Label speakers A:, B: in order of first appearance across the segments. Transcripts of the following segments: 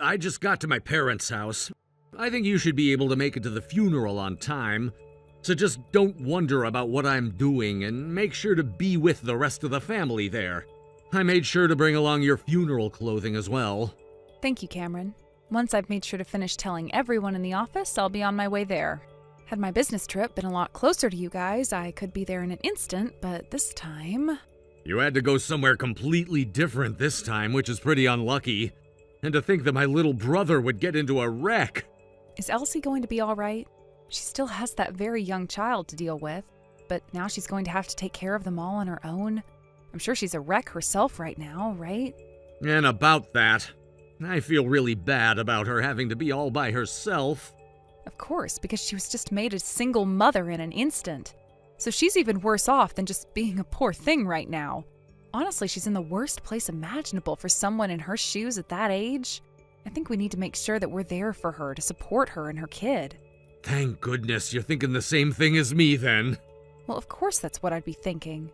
A: I just got to my parents' house. I think you should be able to make it to the funeral on time. So just don't wonder about what I'm doing and make sure to be with the rest of the family there. I made sure to bring along your funeral clothing as well.
B: Thank you, Cameron. Once I've made sure to finish telling everyone in the office, I'll be on my way there. Had my business trip been a lot closer to you guys, I could be there in an instant, but this time...
A: You had to go somewhere completely different this time, which is pretty unlucky. And to think that my little brother would get into a wreck.
B: Is Elsie going to be all right? She still has that very young child to deal with, but now she's going to have to take care of them all on her own. I'm sure she's a wreck herself right now, right?
A: And about that, I feel really bad about her having to be all by herself.
B: Of course, because she was just made a single mother in an instant. So she's even worse off than just being a poor thing right now. Honestly, she's in the worst place imaginable for someone in her shoes at that age. I think we need to make sure that we're there for her to support her and her kid.
A: Thank goodness you're thinking the same thing as me then.
B: Well, of course that's what I'd be thinking.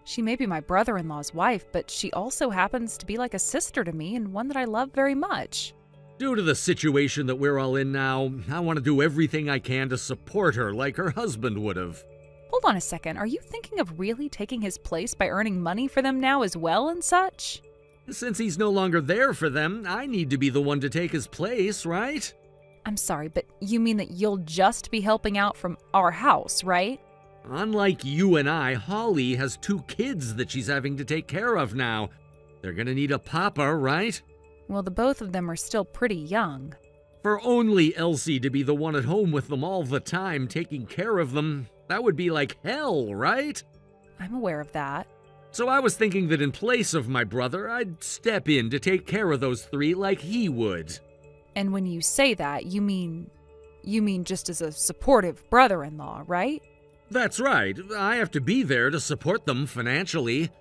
B: She may be my brother-in-law's wife, but she also happens to be like a sister to me and one that I love very much.
A: Due to the situation that we're all in now, I want to do everything I can to support her like her husband would have.
B: Hold on a second, are you thinking of really taking his place by earning money for them now as well and such?
A: Since he's no longer there for them, I need to be the one to take his place, right?
B: I'm sorry, but you mean that you'll just be helping out from our house, right?
A: Unlike you and I, Holly has 2 kids that she's having to take care of now. They're gonna need a papa, right?
B: Well, the both of them are still pretty young.
A: For only Elsie to be the one at home with them all the time, taking care of them, that would be like hell, right?
B: I'm aware of that.
A: So I was thinking that in place of my brother, I'd step in to take care of those 3 like he would.
B: And when you say that, you mean just as a supportive brother-in-law, right?
A: That's right. I have to be there to support them financially.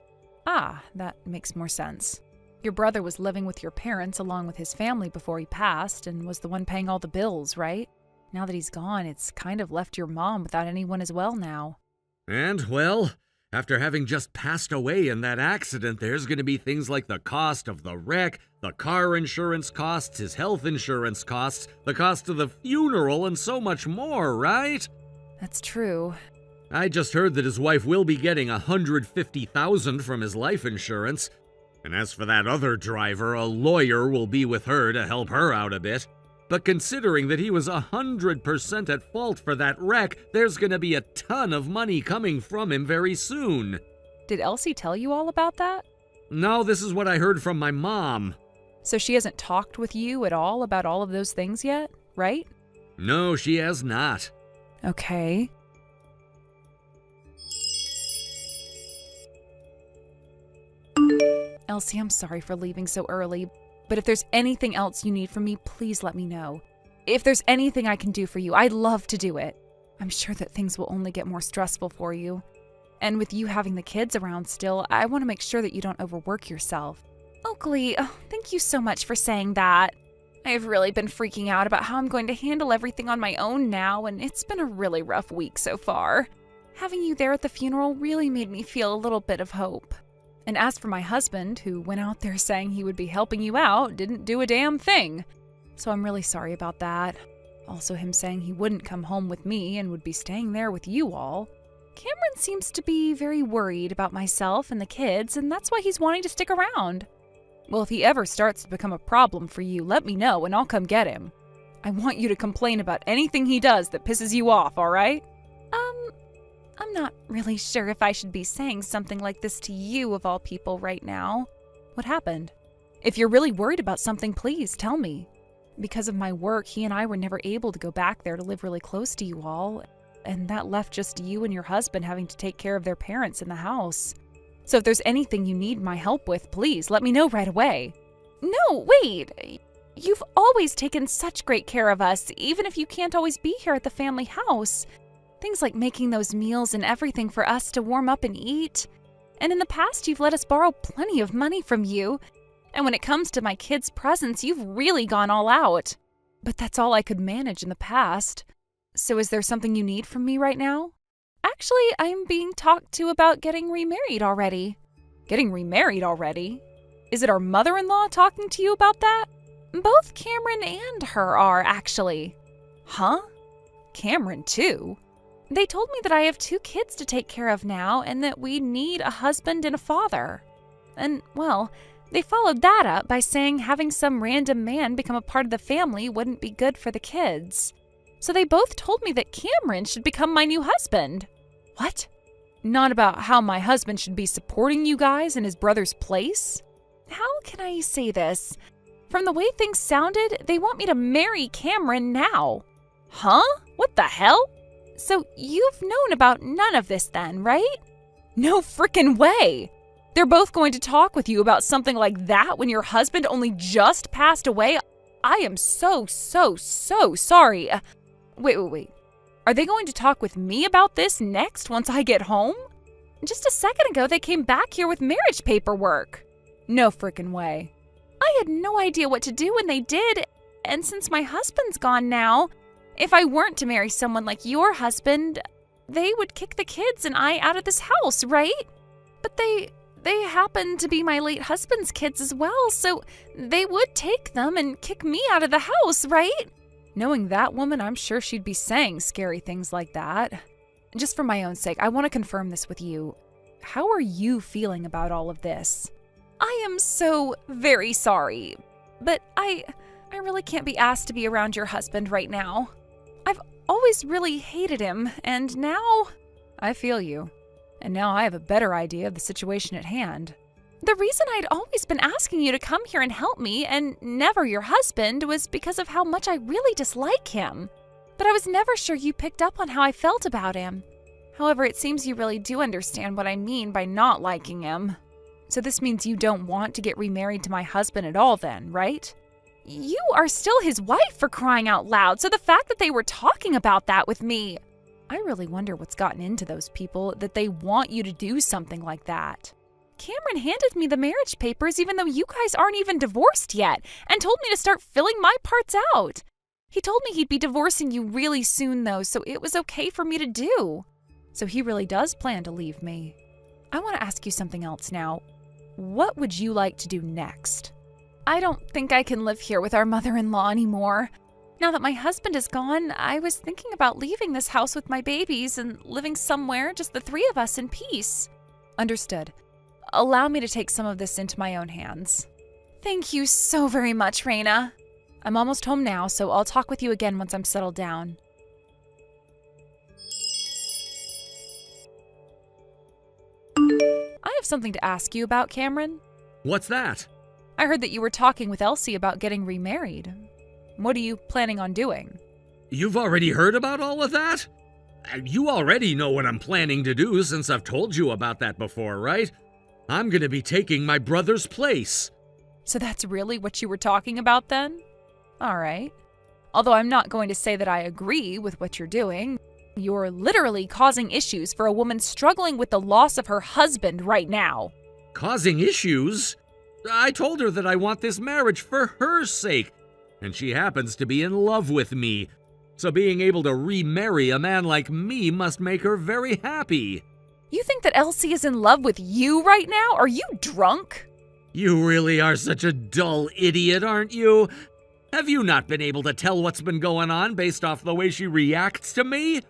B: Ah, that makes more sense. Your brother was living with your parents along with his family before he passed and was the one paying all the bills, right? Now that he's gone, it's kind of left your mom without anyone as well now.
A: And, well, after having just passed away in that accident, there's going to be things like the cost of the wreck, the car insurance costs, his health insurance costs, the cost of the funeral, and so much more, right?
B: That's true.
A: I just heard that his wife will be getting $150,000 from his life insurance. And as for that other driver, a lawyer will be with her to help her out a bit. But considering that he was 100% at fault for that wreck, there's gonna be a ton of money coming from him very soon.
B: Did Elsie tell you all about that?
A: No, this is what I heard from my mom.
B: So she hasn't talked with you at all about all of those things yet, right?
A: No, she has not.
B: Okay. Elsie, I'm sorry for leaving so early, but if there's anything else you need from me, please let me know. If there's anything I can do for you, I'd love to do it. I'm sure that things will only get more stressful for you. And with you having the kids around still, I want to make sure that you don't overwork yourself. Oakley, thank you so much for saying that. I've really been freaking out about how I'm going to handle everything on my own now, and it's been a really rough week so far. Having you there at the funeral really made me feel a little bit of hope. And as for my husband, who went out there saying he would be helping you out, didn't do a damn thing. So I'm really sorry about that. Also him saying he wouldn't come home with me and would be staying there with you all. Cameron seems to be very worried about myself and the kids, and that's why he's wanting to stick around. Well, if he ever starts to become a problem for you, let me know and I'll come get him. I want you to complain about anything he does that pisses you off, all right? I'm not really sure if I should be saying something like this to you of all people right now. What happened? If you're really worried about something, please tell me. Because of my work, he and I were never able to go back there to live really close to you all, and that left just you and your husband having to take care of their parents in the house. So if there's anything you need my help with, please let me know right away. No, wait! You've always taken such great care of us, even if you can't always be here at the family house. Things like making those meals and everything for us to warm up and eat. And in the past, you've let us borrow plenty of money from you. And when it comes to my kids' presents, you've really gone all out. But that's all I could manage in the past. So is there something you need from me right now? Actually, I'm being talked to about getting remarried already. Getting remarried already? Is it our mother-in-law talking to you about that? Both Cameron and her are, actually. Huh? Cameron, too? They told me that I have 2 kids to take care of now and that we need a husband and a father. And, well, they followed that up by saying having some random man become a part of the family wouldn't be good for the kids. So they both told me that Cameron should become my new husband. What? Not about how my husband should be supporting you guys in his brother's place? How can I say this? From the way things sounded, they want me to marry Cameron now. Huh? What the hell? So you've known about none of this then, right? No frickin' way! They're both going to talk with you about something like that when your husband only just passed away? I am so sorry. Wait. Are they going to talk with me about this next once I get home? Just a second ago, they came back here with marriage paperwork. No frickin' way. I had no idea what to do when they did, and since my husband's gone now, if I weren't to marry someone like your husband, they would kick the kids and I out of this house, right? But they happen to be my late husband's kids as well, so they would take them and kick me out of the house, right? Knowing that woman, I'm sure she'd be saying scary things like that. Just for my own sake, I want to confirm this with you. How are you feeling about all of this? I am so very sorry, but I really can't be asked to be around your husband right now. I've always really hated him, and now I feel you. And now I have a better idea of the situation at hand. The reason I'd always been asking you to come here and help me, and never your husband, was because of how much I really dislike him. But I was never sure you picked up on how I felt about him. However, it seems you really do understand what I mean by not liking him. So this means you don't want to get remarried to my husband at all then, right? You are still his wife, for crying out loud, so the fact that they were talking about that with me, I really wonder what's gotten into those people that they want you to do something like that. Cameron handed me the marriage papers even though you guys aren't even divorced yet, and told me to start filling my parts out. He told me he'd be divorcing you really soon though, so it was okay for me to do. So he really does plan to leave me. I want to ask you something else now. What would you like to do next? I don't think I can live here with our mother-in-law anymore. Now that my husband is gone, I was thinking about leaving this house with my babies and living somewhere, just the 3 of us in peace. Understood. Allow me to take some of this into my own hands. Thank you so very much, Raina. I'm almost home now, so I'll talk with you again once I'm settled down. I have something to ask you about, Cameron.
A: What's that?
B: I heard that you were talking with Elsie about getting remarried. What are you planning on doing?
A: You've already heard about all of that? You already know what I'm planning to do since I've told you about that before, right? I'm gonna be taking my brother's place.
B: So that's really what you were talking about then? All right. Although I'm not going to say that I agree with what you're doing. You're literally causing issues for a woman struggling with the loss of her husband right now.
A: Causing issues? I told her that I want this marriage for her sake, and she happens to be in love with me. So being able to remarry a man like me must make her very happy.
B: You think that Elsie is in love with you right now? Are you drunk?
A: You really are such a dull idiot, aren't you? Have you not been able to tell what's been going on based off the way she reacts to me?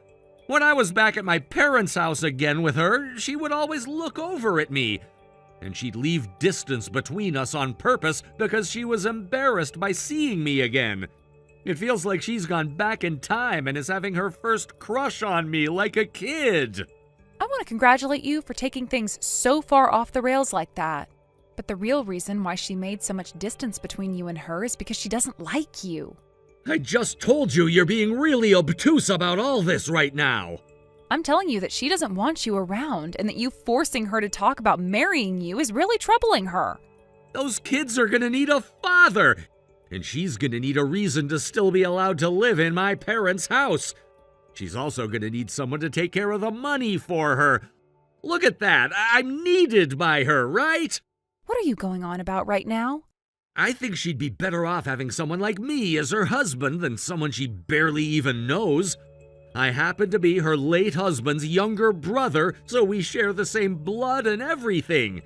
A: When I was back at my parents' house again with her, she would always look over at me. And she'd leave distance between us on purpose because she was embarrassed by seeing me again. It feels like she's gone back in time and is having her first crush on me like a kid.
B: I want to congratulate you for taking things so far off the rails like that. But the real reason why she made so much distance between you and her is because she doesn't like you.
A: I just told you you're being really obtuse about all this right now.
B: I'm telling you that she doesn't want you around, and that you forcing her to talk about marrying you is really troubling her.
A: Those kids are gonna need a father, and she's gonna need a reason to still be allowed to live in my parents' house. She's also gonna need someone to take care of the money for her. Look at that, I'm needed by her, right?
B: What are you going on about right now?
A: I think she'd be better off having someone like me as her husband than someone she barely even knows. I happen to be her late husband's younger brother, so we share the same blood and everything.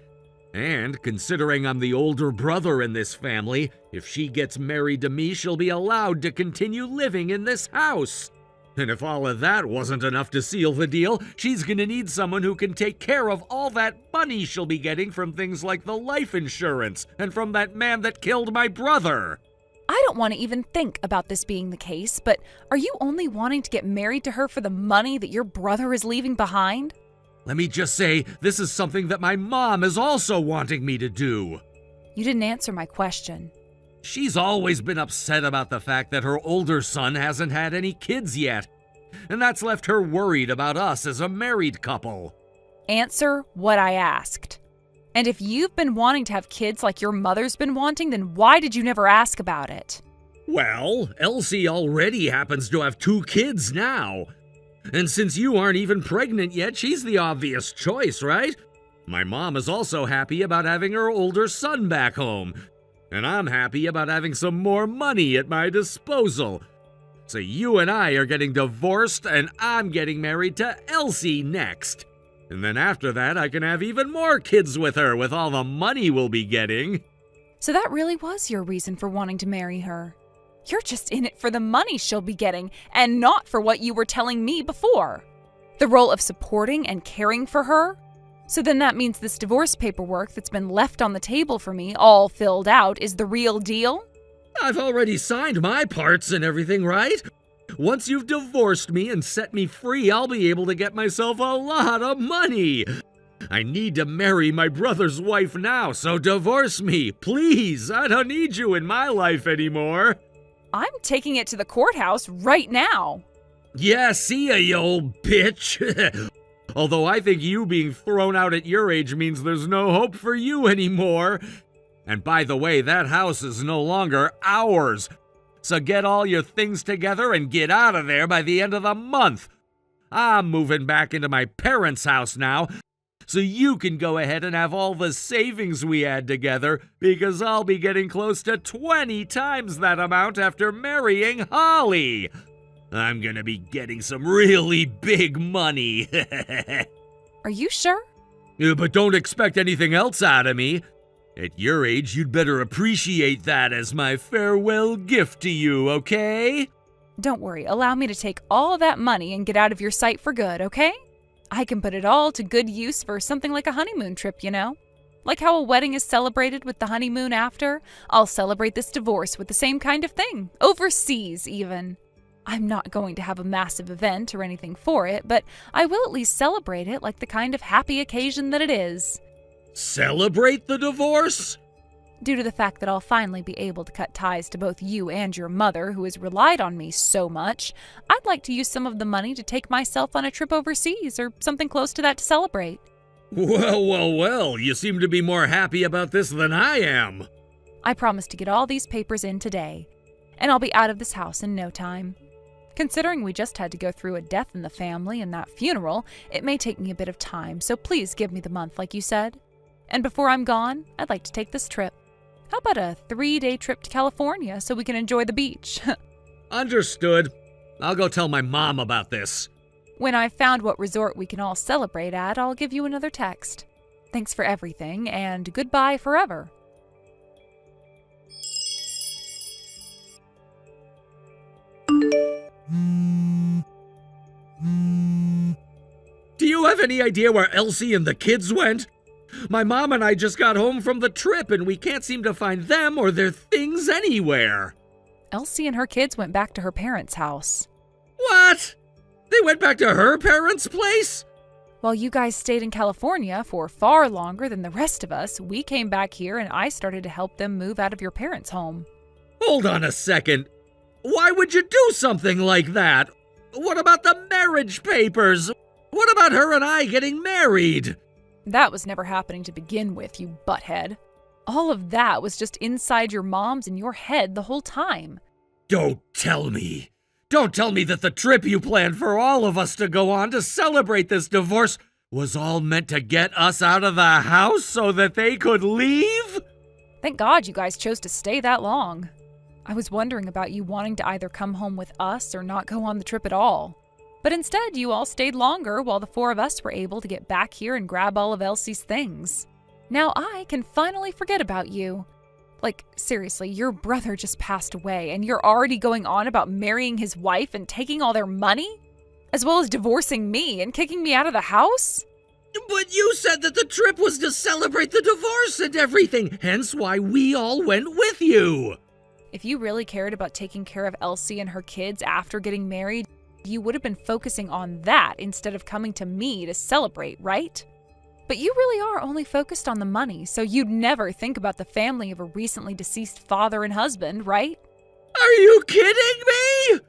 A: And considering I'm the older brother in this family, if she gets married to me, she'll be allowed to continue living in this house. And if all of that wasn't enough to seal the deal, she's gonna need someone who can take care of all that money she'll be getting from things like the life insurance and from that man that killed my brother.
B: I don't want to even think about this being the case, but are you only wanting to get married to her for the money that your brother is leaving behind?
A: Let me just say, this is something that my mom is also wanting me to do.
B: You didn't answer my question.
A: She's always been upset about the fact that her older son hasn't had any kids yet, and that's left her worried about us as a married couple.
B: Answer what I asked. And if you've been wanting to have kids like your mother's been wanting, then why did you never ask about it?
A: Well, Elsie already happens to have 2 kids now. And since you aren't even pregnant yet, she's the obvious choice, right? My mom is also happy about having her older son back home. And I'm happy about having some more money at my disposal. So you and I are getting divorced, and I'm getting married to Elsie next. And then after that, I can have even more kids with her with all the money we'll be getting.
B: So that really was your reason for wanting to marry her. You're just in it for the money she'll be getting, and not for what you were telling me before. The role of supporting and caring for her? So then that means this divorce paperwork that's been left on the table for me, all filled out, is the real deal?
A: I've already signed my parts and everything, right? Once you've divorced me and set me free, I'll be able to get myself a lot of money. I need to marry my brother's wife now, so divorce me, please. I don't need you in my life anymore.
B: I'm taking it to the courthouse right now.
A: Yeah, see ya, you old bitch. Although I think you being thrown out at your age means there's no hope for you anymore. And by the way, that house is no longer ours. So get all your things together and get out of there by the end of the month. I'm moving back into my parents' house now, so you can go ahead and have all the savings we had together, because I'll be getting close to 20 times that amount after marrying Holly. I'm gonna be getting some really big money.
B: Are you sure?
A: But don't expect anything else out of me. At your age, you'd better appreciate that as my farewell gift to you, okay?
B: Don't worry, allow me to take all that money and get out of your sight for good, okay? I can put it all to good use for something like a honeymoon trip, you know? Like how a wedding is celebrated with the honeymoon after, I'll celebrate this divorce with the same kind of thing, overseas even. I'm not going to have a massive event or anything for it, but I will at least celebrate it like the kind of happy occasion that it is.
A: Celebrate the divorce?
B: Due to the fact that I'll finally be able to cut ties to both you and your mother, who has relied on me so much, I'd like to use some of the money to take myself on a trip overseas or something close to that to celebrate.
A: Well, you seem to be more happy about this than I am.
B: I promise to get all these papers in today, and I'll be out of this house in no time. Considering we just had to go through a death in the family and that funeral, it may take me a bit of time, so please give me the month like you said. And before I'm gone, I'd like to take this trip. How about a 3-day trip to California so we can enjoy the beach?
A: Understood. I'll go tell my mom about this.
B: When I've found what resort we can all celebrate at, I'll give you another text. Thanks for everything, and goodbye forever.
A: Do you have any idea where Elsie and the kids went? My mom and I just got home from the trip and we can't seem to find them or their things anywhere.
B: Elsie and her kids went back to her parents' house.
A: What? They went back to her parents' place?
B: While you guys stayed in California for far longer than the rest of us, we came back here and I started to help them move out of your parents' home.
A: Hold on a second. Why would you do something like that? What about the marriage papers? What about her and I getting married?
B: That was never happening to begin with, you butthead. All of that was just inside your mom's and your head the whole time.
A: Don't tell me. Don't tell me that the trip you planned for all of us to go on to celebrate this divorce was all meant to get us out of the house so that they could leave?
B: Thank God you guys chose to stay that long. I was wondering about you wanting to either come home with us or not go on the trip at all. But instead, you all stayed longer while the 4 of us were able to get back here and grab all of Elsie's things. Now I can finally forget about you. Like, seriously, your brother just passed away and you're already going on about marrying his wife and taking all their money? As well as divorcing me and kicking me out of the house?
A: But you said that the trip was to celebrate the divorce and everything, hence why we all went with you.
B: If you really cared about taking care of Elsie and her kids after getting married, you would have been focusing on that instead of coming to me to celebrate, right? But you really are only focused on the money, so you'd never think about the family of a recently deceased father and husband, right?
A: Are you kidding me?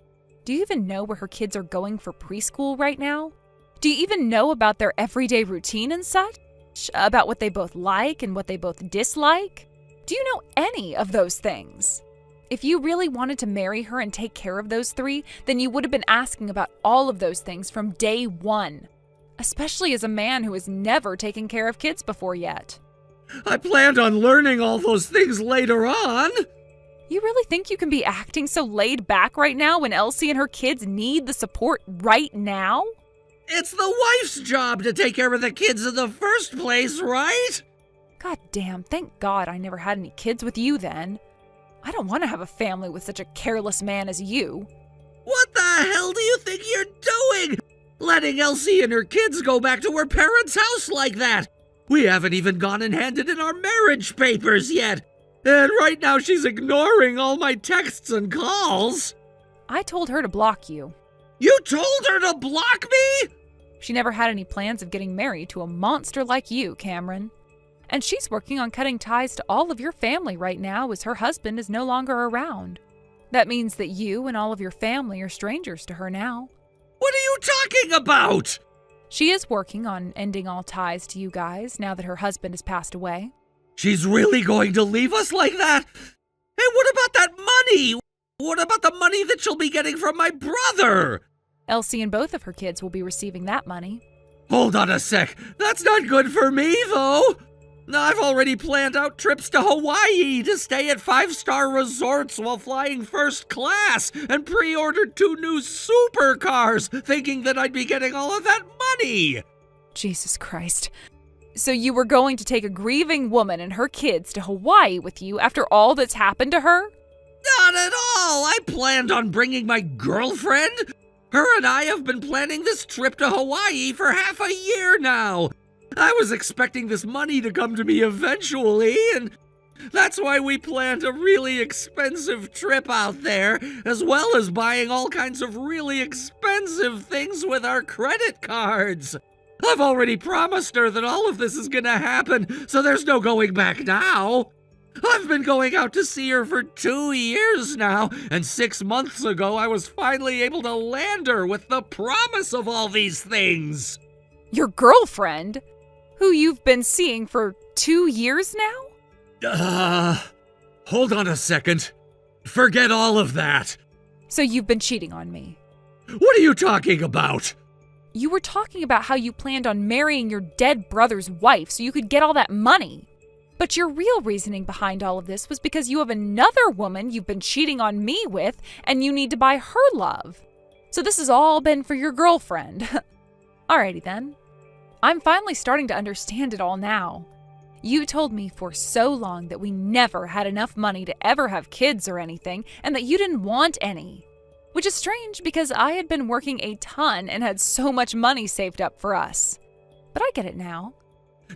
B: Do you even know where her kids are going for preschool right now? Do you even know about their everyday routine and such? About what they both like and what they both dislike? Do you know any of those things? If you really wanted to marry her and take care of those three, then you would have been asking about all of those things from day one. Especially as a man who has never taken care of kids before yet.
A: I planned on learning all those things later on.
B: You really think you can be acting so laid back right now when Elsie and her kids need the support right now?
A: It's the wife's job to take care of the kids in the first place, right?
B: God damn, thank God I never had any kids with you then. I don't want to have a family with such a careless man as you.
A: What the hell do you think you're doing? Letting Elsie and her kids go back to her parents' house like that? We haven't even gone and handed in our marriage papers yet. And right now she's ignoring all my texts and calls.
B: I told her to block you.
A: You told her to block me?
B: She never had any plans of getting married to a monster like you, Cameron. And she's working on cutting ties to all of your family right now as her husband is no longer around. That means that you and all of your family are strangers to her now.
A: What are you talking about?
B: She is working on ending all ties to you guys now that her husband has passed away.
A: She's really going to leave us like that? Hey, what about that money? What about the money that she'll be getting from my brother?
B: Elsie and both of her kids will be receiving that money.
A: Hold on a sec. That's not good for me, though. I've already planned out trips to Hawaii to stay at 5-star resorts while flying first class and pre-ordered 2 new supercars, thinking that I'd be getting all of that money.
B: Jesus Christ. So you were going to take a grieving woman and her kids to Hawaii with you after all that's happened to her?
A: Not at all. I planned on bringing my girlfriend. Her and I have been planning this trip to Hawaii for half a year now. I was expecting this money to come to me eventually, and that's why we planned a really expensive trip out there, as well as buying all kinds of really expensive things with our credit cards. I've already promised her that all of this is gonna happen, so there's no going back now. I've been going out to see her for 2 years now, and 6 months ago I was finally able to land her with the promise of all these things.
B: Your girlfriend? Who you've been seeing for 2 years now?
A: Hold on a second. Forget all of that.
B: So you've been cheating on me.
A: What are you talking about?
B: You were talking about how you planned on marrying your dead brother's wife so you could get all that money. But your real reasoning behind all of this was because you have another woman you've been cheating on me with and you need to buy her love. So this has all been for your girlfriend. Alrighty then. I'm finally starting to understand it all now. You told me for so long that we never had enough money to ever have kids or anything, and that you didn't want any. Which is strange because I had been working a ton and had so much money saved up for us. But I get it now.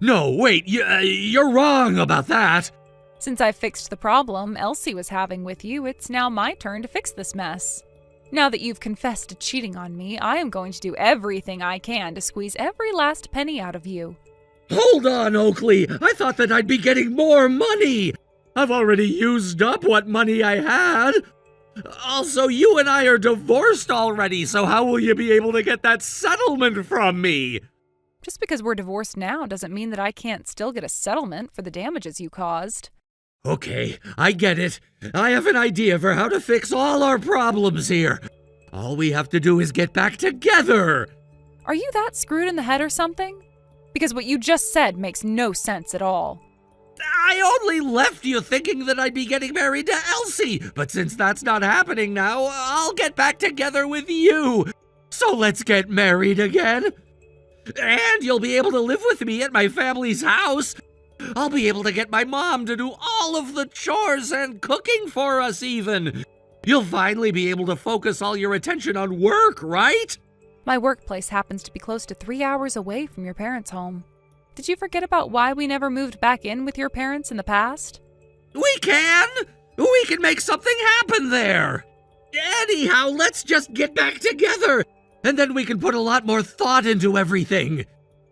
A: No, wait, you're wrong about that.
B: Since I fixed the problem Elsie was having with you, it's now my turn to fix this mess. Now that you've confessed to cheating on me, I am going to do everything I can to squeeze every last penny out of you.
A: Hold on, Oakley. I thought that I'd be getting more money. I've already used up what money I had. Also, you and I are divorced already, so how will you be able to get that settlement from me?
B: Just because we're divorced now doesn't mean that I can't still get a settlement for the damages you caused.
A: Okay, I get it. I have an idea for how to fix all our problems here. All we have to do is get back together.
B: Are you that screwed in the head or something? Because what you just said makes no sense at all.
A: I only left you thinking that I'd be getting married to Elsie, but since that's not happening now, I'll get back together with you. So let's get married again. And you'll be able to live with me at my family's house. I'll be able to get my mom to do all of the chores and cooking for us even. You'll finally be able to focus all your attention on work, right?
B: My workplace happens to be close to 3 hours away from your parents' home. Did you forget about why we never moved back in with your parents in the past?
A: We can! We can make something happen there! Anyhow, let's just get back together, and then we can put a lot more thought into everything.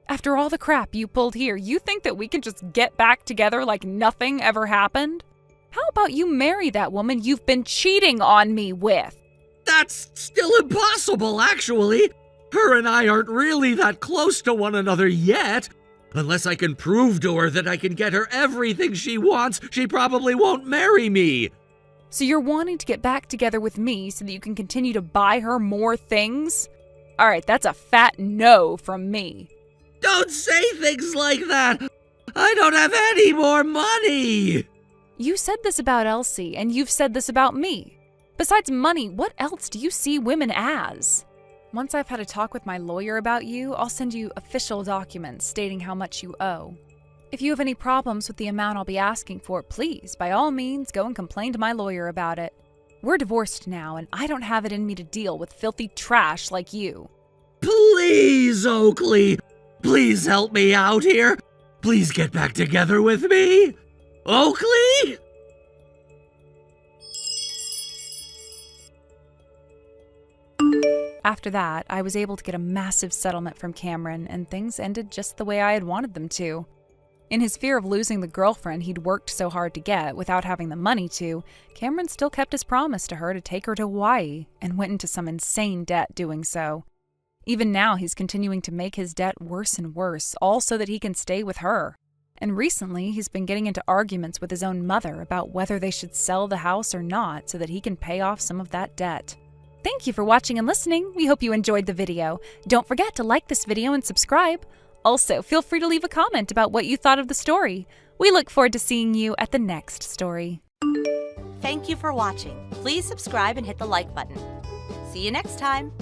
B: After all the crap you pulled here, you think that we can just get back together like nothing ever happened? How about you marry that woman you've been cheating on me with?
A: That's still impossible, actually. Her and I aren't really that close to one another yet. Unless I can prove to her that I can get her everything she wants, she probably won't marry me.
B: So you're wanting to get back together with me so that you can continue to buy her more things? All right, that's a fat no from me.
A: Don't say things like that. I don't have any more money.
B: You said this about Elsie, and you've said this about me. Besides money, what else do you see women as? Once I've had a talk with my lawyer about you, I'll send you official documents stating how much you owe. If you have any problems with the amount I'll be asking for, please, by all means, go and complain to my lawyer about it. We're divorced now, and I don't have it in me to deal with filthy trash like you.
A: Please, Oakley. Please help me out here. Please get back together with me. Oakley?
B: After that, I was able to get a massive settlement from Cameron, and things ended just the way I had wanted them to. In his fear of losing the girlfriend he'd worked so hard to get without having the money to, Cameron still kept his promise to her to take her to Hawaii, and went into some insane debt doing so. Even now, he's continuing to make his debt worse and worse, all so that he can stay with her. And recently, he's been getting into arguments with his own mother about whether they should sell the house or not so that he can pay off some of that debt. Thank you for watching and listening. We hope you enjoyed the video. Don't forget to like this video and subscribe. Also, feel free to leave a comment about what you thought of the story. We look forward to seeing you at the next story.
C: Thank you for watching. Please subscribe and hit the like button. See you next time.